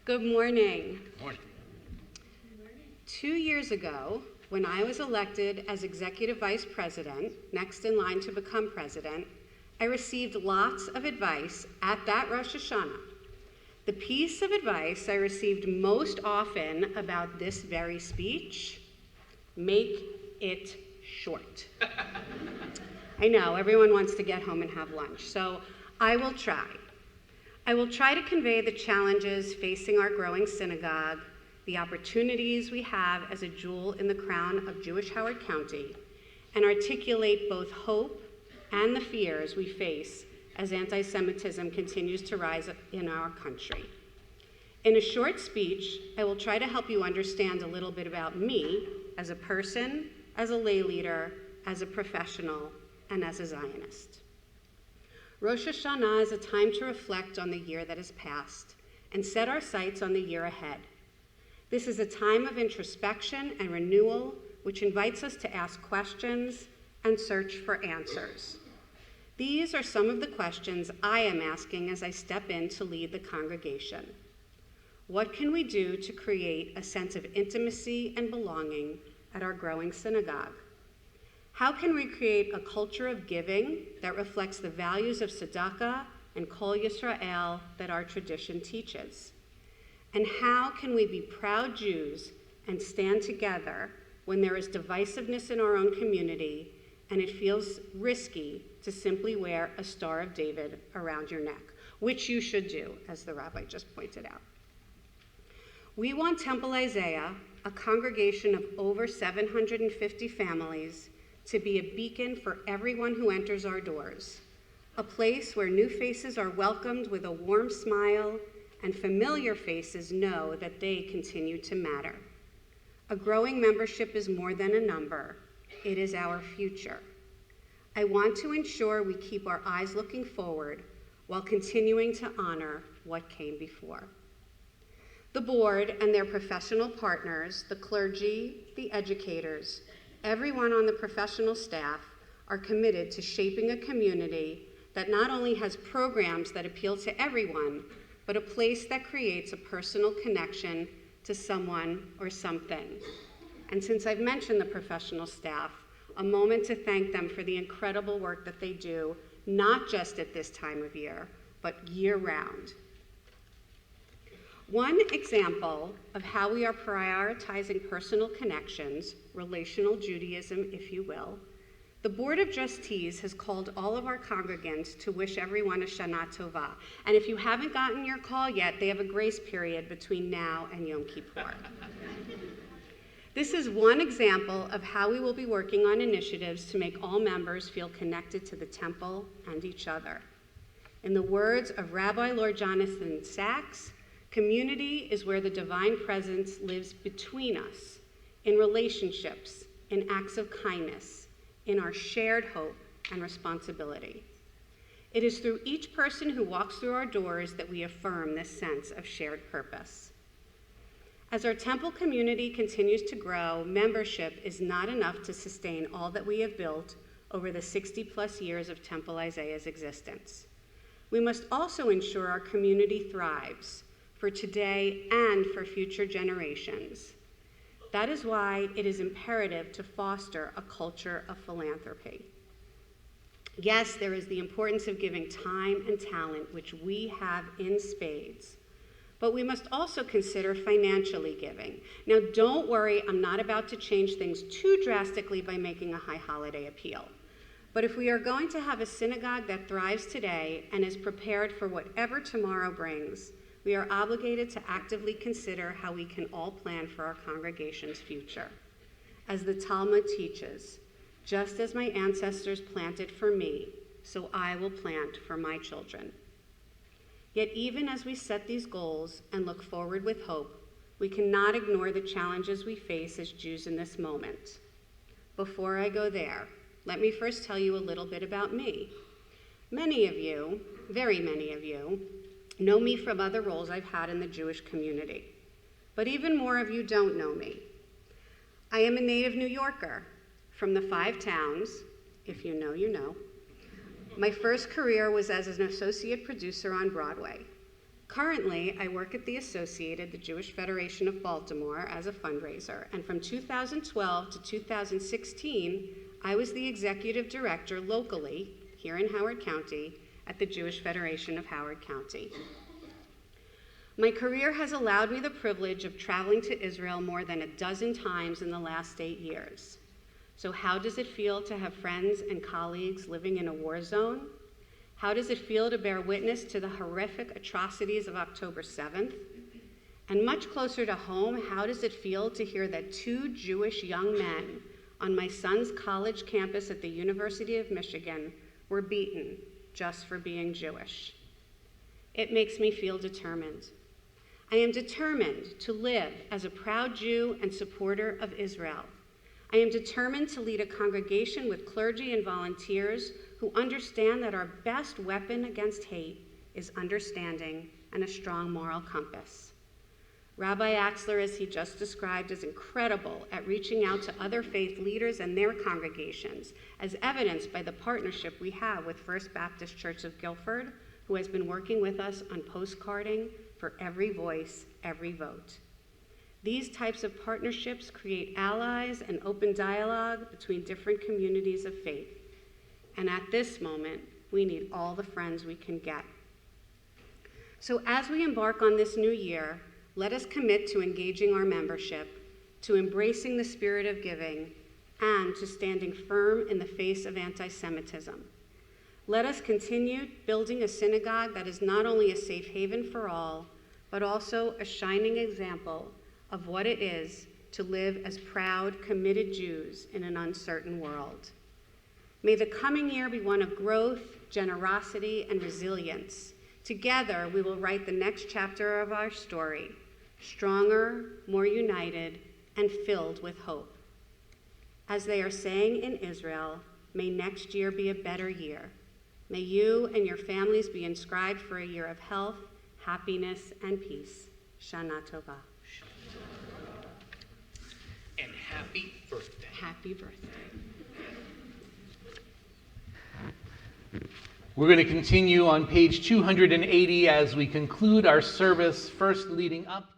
Good morning. Morning. 2 years ago, when I was elected as Executive Vice President, next in line to become President, I received lots of advice at that Rosh HaShanah. The piece of advice I received most often about this very speech: make it short. I know, everyone wants to get home and have lunch, so I will try. I will try to convey the challenges facing our growing synagogue, the opportunities we have as a jewel in the crown of Jewish Howard County, and articulate both hope and the fears we face as anti-Semitism continues to rise in our country. In a short speech, I will try to help you understand a little bit about me as a person, as a lay leader, as a professional, and as a Zionist. Rosh HaShanah is a time to reflect on the year that has passed and set our sights on the year ahead. This is a time of introspection and renewal, which invites us to ask questions and search for answers. These are some of the questions I am asking as I step in to lead the congregation. What can we do to create a sense of intimacy and belonging at our growing synagogue? How can we create a culture of giving that reflects the values of tzedakah and Kol Yisrael that our tradition teaches? And how can we be proud Jews and stand together when there is divisiveness in our own community and it feels risky to simply wear a Star of David around your neck, which you should do, as the rabbi just pointed out? We want Temple Isaiah, a congregation of over 750 families, to be a beacon for everyone who enters our doors, a place where new faces are welcomed with a warm smile and familiar faces know that they continue to matter. A growing membership is more than a number, it is our future. I want to ensure we keep our eyes looking forward while continuing to honor what came before. The board and their professional partners, the clergy, the educators, everyone on the professional staff are committed to shaping a community that not only has programs that appeal to everyone, but a place that creates a personal connection to someone or something. And since I've mentioned the professional staff, a moment to thank them for the incredible work that they do, not just at this time of year, but year-round. One example of how we are prioritizing personal connections, relational Judaism, if you will, the Board of Trustees has called all of our congregants to wish everyone a Shana Tova. And if you haven't gotten your call yet, they have a grace period between now and Yom Kippur. This is one example of how we will be working on initiatives to make all members feel connected to the temple and each other. In the words of Rabbi Lord Jonathan Sacks, community is where the divine presence lives between us, in relationships, in acts of kindness, in our shared hope and responsibility. It is through each person who walks through our doors that we affirm this sense of shared purpose. As our temple community continues to grow, membership is not enough to sustain all that we have built over the 60+ years of Temple Isaiah's existence. We must also ensure our community thrives, for today and for future generations. That is why it is imperative to foster a culture of philanthropy. Yes, there is the importance of giving time and talent, which we have in spades, but we must also consider financially giving. Now, don't worry, I'm not about to change things too drastically by making a high holiday appeal. But if we are going to have a synagogue that thrives today and is prepared for whatever tomorrow brings, we are obligated to actively consider how we can all plan for our congregation's future. As the Talmud teaches, just as my ancestors planted for me, so I will plant for my children. Yet even as we set these goals and look forward with hope, we cannot ignore the challenges we face as Jews in this moment. Before I go there, let me first tell you a little bit about me. Many of you, very many of you, know me from other roles I've had in the Jewish community, but even more of you don't know me. I am a native New Yorker from the 5 towns, if you know, you know. My first career was as an associate producer on Broadway. Currently, I work at the Associated, the Jewish Federation of Baltimore, as a fundraiser, and from 2012 to 2016, I was the executive director locally, here in Howard County, at the Jewish Federation of Howard County. My career has allowed me the privilege of traveling to Israel more than a dozen times in the last 8 years. So how does it feel to have friends and colleagues living in a war zone? How does it feel to bear witness to the horrific atrocities of October 7th? And much closer to home, how does it feel to hear that 2 Jewish young men on my son's college campus at the University of Michigan were beaten just for being Jewish? It makes me feel determined. I am determined to live as a proud Jew and supporter of Israel. I am determined to lead a congregation with clergy and volunteers who understand that our best weapon against hate is understanding and a strong moral compass. Rabbi Axler, as he just described, is incredible at reaching out to other faith leaders and their congregations, as evidenced by the partnership we have with First Baptist Church of Guilford, who has been working with us on postcarding for every voice, every vote. These types of partnerships create allies and open dialogue between different communities of faith. And at this moment, we need all the friends we can get. So as we embark on this new year, let us commit to engaging our membership, to embracing the spirit of giving, and to standing firm in the face of anti-Semitism. Let us continue building a synagogue that is not only a safe haven for all, but also a shining example of what it is to live as proud, committed Jews in an uncertain world. May the coming year be one of growth, generosity, and resilience. Together, we will write the next chapter of our story, stronger, more united, and filled with hope. As they are saying in Israel, may next year be a better year. May you and your families be inscribed for a year of health, happiness, and peace. Shana Tova. And happy birthday. Happy birthday. We're going to continue on page 280 as we conclude our service, first leading up